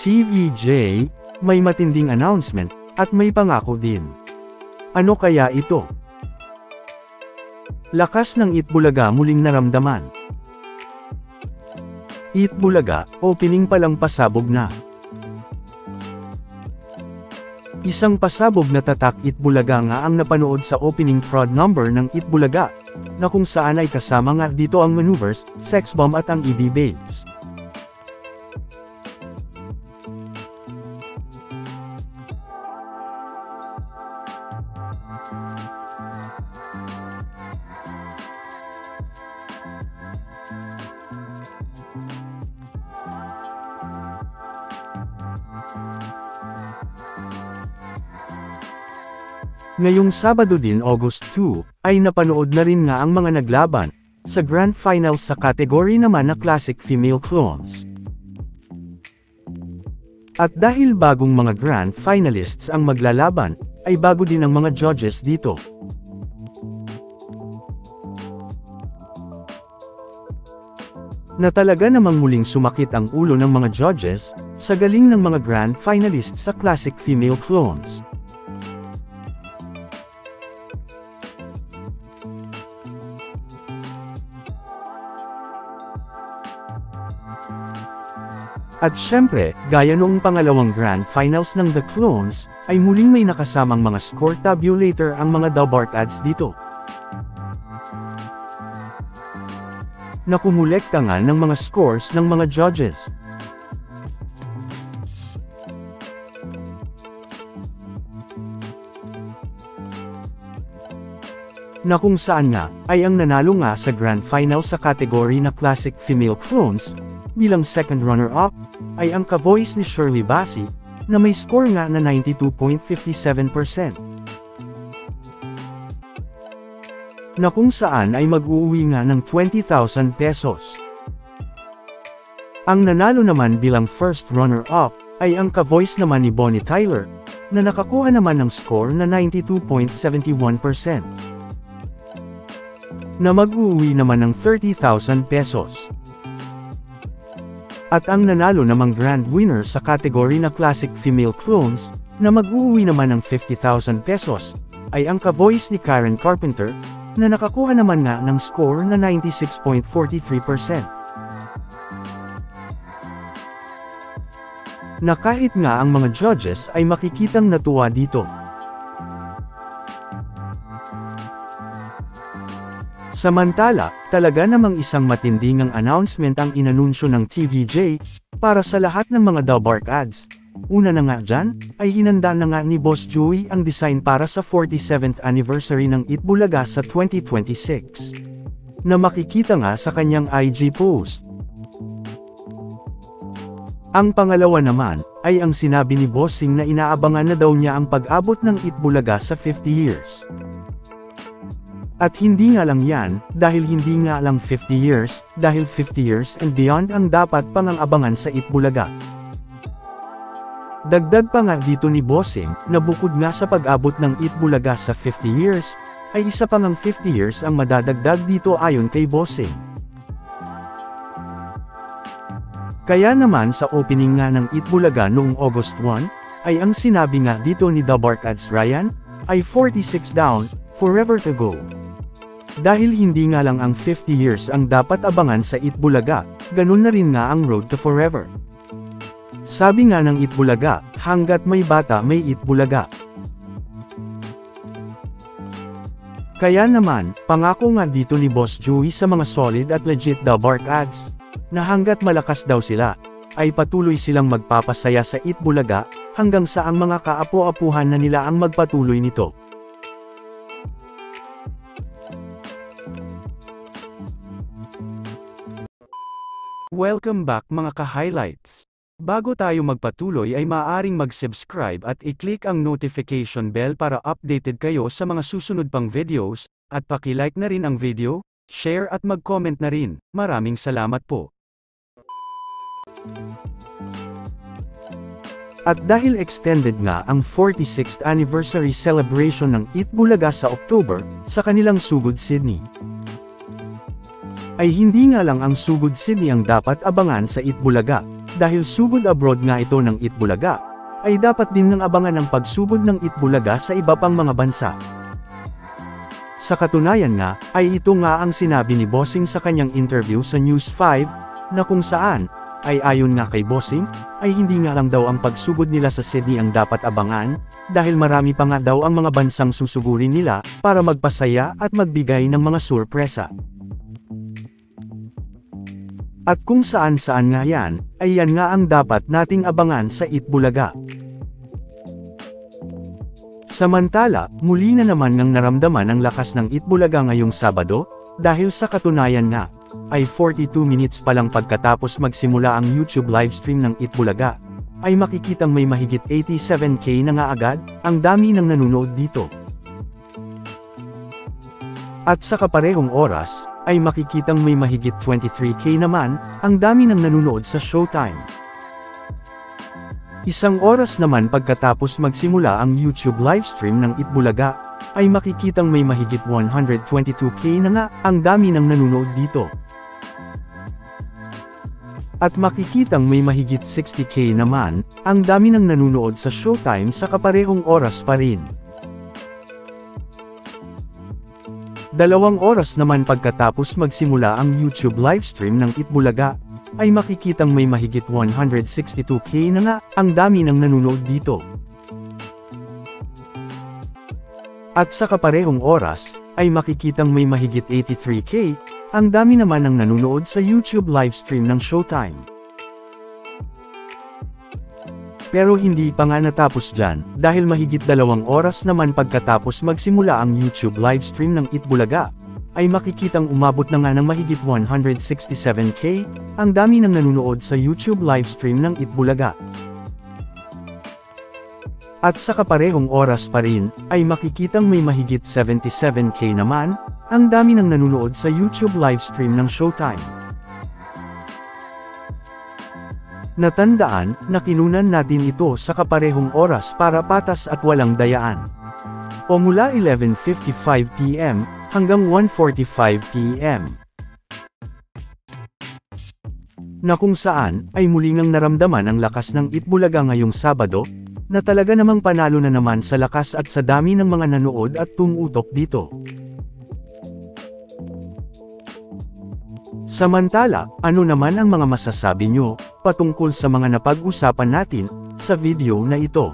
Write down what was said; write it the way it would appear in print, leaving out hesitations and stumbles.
TVJ, may matinding announcement, at may pangako din. Ano kaya ito? Lakas ng Itbulaga muling naramdaman. Itbulaga, opening palang pasabog na. Isang pasabog na tatak Itbulaga nga ang napanood sa opening prod number ng Itbulaga, na kung saan ay kasama nga dito ang Maneuvers, Sex Bomb at ang EB Babes. Ngayong Sabado din August 2, ay napanood na rin nga ang mga naglaban, sa Grand Finals sa kategory naman na Classic Female Clones. At dahil bagong mga Grand Finalists ang maglalaban, ay bago din ang mga judges dito. Na talaga namang muling sumakit ang ulo ng mga judges, sa galing ng mga Grand Finalists sa Classic Female Clones. At syempre, gaya noong pangalawang Grand Finals ng The Clones, ay muling may nakasamang mga score tabulator ang mga Dabarkads dito. Nakumulekta nga ng mga scores ng mga judges. Na kung saan nga, ay ang nanalo nga sa Grand Final sa kategory na Classic Female Clones, bilang second runner-up, ay ang ka-voice ni Shirley Bassey, na may score nga na 92.57%. Na kung saan ay mag-uuwi nga ng 20,000 pesos. Ang nanalo naman bilang first runner-up, ay ang ka-voice naman ni Bonnie Tyler, na nakakuha naman ng score na 92.71%. Na mag-uuwi naman ng 30,000 pesos. At ang nanalo namang grand winner sa kategory na Classic Female Clones, na mag-uuwi naman ng 50,000 pesos, ay ang ka-voice ni Karen Carpenter, na nakakuha naman nga ng score na 96.43%. Na kahit nga ang mga judges ay makikitang natuwa dito. Samantala, talaga namang isang matinding announcement ang inanunsyo ng TVJ, para sa lahat ng mga Dabarkads. Una na nga dyan, ay hinanda na nga ni Boss Joey ang design para sa 47th anniversary ng Itbulaga sa 2026. Na makikita nga sa kanyang IG post. Ang pangalawa naman, ay ang sinabi ni Bossing na inaabangan na daw niya ang pag-abot ng Itbulaga sa 50 years. At hindi nga lang yan, dahil hindi nga lang 50 years, dahil 50 years and beyond ang dapat pang-abangan sa Itbulaga. Dagdag pa nga dito ni Bossing, na bukod nga sa pag-abot ng Itbulaga sa 50 years, ay isa pa ngang 50 years ang madadagdag dito ayon kay Bossing. Kaya naman sa opening nga ng Itbulaga noong August 1, ay ang sinabi nga dito ni Dabarkads Ryan, ay 46 down, forever to go. Dahil hindi nga lang ang 50 years ang dapat abangan sa Itbulaga, ganun na rin nga ang road to forever. Sabi nga ng Itbulaga, hanggat may bata may Itbulaga. Kaya naman, pangako nga dito ni Boss Joey sa mga solid at legit Dabarkads, na hanggat malakas daw sila, ay patuloy silang magpapasaya sa Itbulaga, hanggang sa ang mga kaapo-apuhan na nila ang magpatuloy nito. Welcome back mga ka-highlights. Bago tayo magpatuloy ay maaaring mag-subscribe at i-click ang notification bell para updated kayo sa mga susunod pang videos, at paki-like na rin ang video, share at mag-comment na rin. Maraming salamat po. At dahil extended nga ang 46th anniversary celebration ng Itbulaga sa October, sa kanilang Sugod Sydney, ay hindi nga lang ang Sugod Sydney ang dapat abangan sa Itbulaga, dahil sugod abroad nga ito ng Itbulaga, ay dapat din ng abangan ang pagsugod ng Itbulaga sa iba pang mga bansa. Sa katunayan nga, ay ito nga ang sinabi ni Bossing sa kanyang interview sa News 5, na kung saan, ay ayon nga kay Bossing, ay hindi nga lang daw ang pagsugod nila sa Sydney ang dapat abangan, dahil marami pa nga daw ang mga bansang susugurin nila, para magpasaya at magbigay ng mga sorpresa. At kung saan-saan nga yan, ay yan nga ang dapat nating abangan sa Itbulaga. Samantala, muli na naman ngang naramdaman ang lakas ng Itbulaga ngayong Sabado, dahil sa katunayan nga, ay 42 minutes pa lang pagkatapos magsimula ang YouTube livestream ng Itbulaga, ay makikitang may mahigit 87k na nga agad, ang dami ng nanonood dito. At sa kaparehong oras, ay makikitang may mahigit 23k naman, ang dami ng nanonood sa Showtime. Isang oras naman pagkatapos magsimula ang YouTube livestream ng Itbulaga, ay makikitang may mahigit 122k na nga, ang dami ng nanonood dito. At makikitang may mahigit 60k naman, ang dami ng nanonood sa Showtime sa kaparehong oras pa rin. 2 oras naman pagkatapos magsimula ang YouTube livestream ng Itbulaga, ay makikitang may mahigit 162k na nga, ang dami ng nanonood dito. At sa kaparehong oras, ay makikitang may mahigit 83k, ang dami naman ng nanonood sa YouTube livestream ng Showtime. Pero hindi pa nga natapos dyan, dahil mahigit 2 oras naman pagkatapos magsimula ang YouTube livestream ng Itbulaga, ay makikitang umabot na nga ng mahigit 167k, ang dami ng nanonood sa YouTube livestream ng Itbulaga. At sa kaparehong oras pa rin, ay makikitang may mahigit 77k naman, ang dami ng nanonood sa YouTube livestream ng Showtime. Natandaan, na kinunan natin ito sa kaparehong oras para patas at walang dayaan. O mula 11:55 PM, hanggang 1:45 PM. Na kung saan, ay muli ngang naramdaman ang lakas ng Itbulaga ngayong Sabado, na talaga namang panalo na naman sa lakas at sa dami ng mga nanood at tumutok dito. Samantala, ano naman ang mga masasabi nyo, patungkol sa mga napag-usapan natin, sa video na ito?